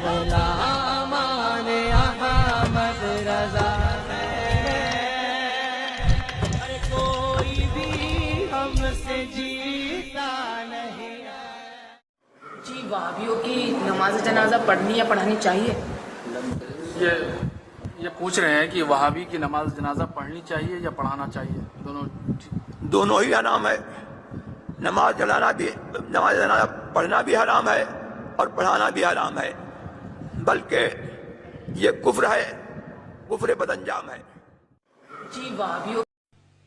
غلامان احمد رضا ہے، کوئی بھی ہم سے جیتا نہیں۔ جی وہابیوں کی نماز جنازہ پڑھنی یا پڑھانی چاہیے؟ یہ پوچھ رہے ہیں کہ وہابی کی نماز جنازہ پڑھنی چاہیے یا پڑھانا چاہیے؟ دونوں ہی حرام ہے۔ نماز جنازہ پڑھنا بھی حرام ہے اور پڑھانا بھی حرام ہے، بلکہ یہ کفر ہے، کفر بدانجام ہے۔ جی وہابیوں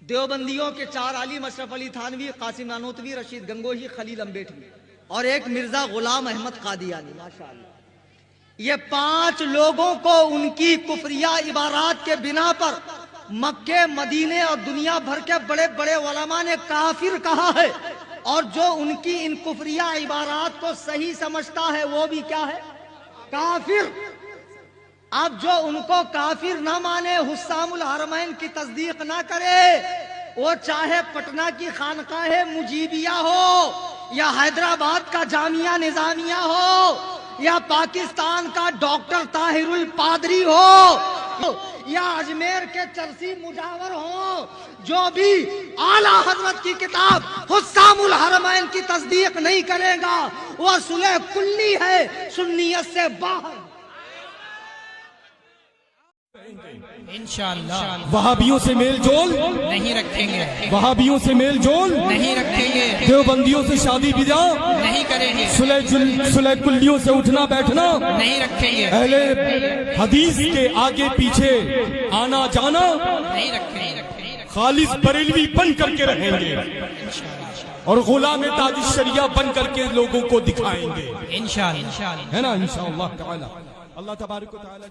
دیوبندیوں کے 4 عالم اشرف علی تھانوی، قاسم نانوتوی، رشید گنگوہی، خلیل امبیٹوی اور ایک مرزا غلام احمد قادیانی، ماشاءاللہ، یہ 5 لوگوں کو ان کی کفریہ عبارات کے بنا پر مکے، مدینے اور دنیا بھر کے بڑے بڑے علماء نے کافر کہا ہے، اور جو ان کی ان کفریہ عبارات کو صحیح سمجھتا ہے وہ بھی کیا ہے؟ کافر۔ اب جو ان کو کافر نہ مانے، حسام الحرمین کی تصدیق نہ کرے، وہ چاہے پٹنہ کی خانقاہ مجیبیہ ہو یا حیدرآباد کا جامعہ نظامیہ ہو یا پاکستان کا ڈاکٹر طاہر الپادری ہو یا اجمیر کے چرسی مجاور ہوں، جو بھی اعلیٰ حضرت کی کتاب حسام الحرمین کی تصدیق نہیں کرے گا وہ صلح کلی ہے، سنیت سے باہر۔ انشاءاللہ وہابیوں سے میل جول نہیں رکھیں گے، وہابیوں سے میل جول نہیں رکھیں گے، دیوبندیوں سے شادی بیاہ نہیں کریں گے، صلح کلیوں سے اٹھنا بیٹھنا نہیں رکھیں گے، اہل حدیث کے آگے پیچھے آنا جانا نہیں رکھیں گے، خالص بریلوی بن کر کے رہیں گے اور غلام تاج الشریعہ بن کر کے لوگوں کو دکھائیں گے انشاءاللہ، ہے نا؟ انشاءاللہ تعالی اللہ تبارک و تعالی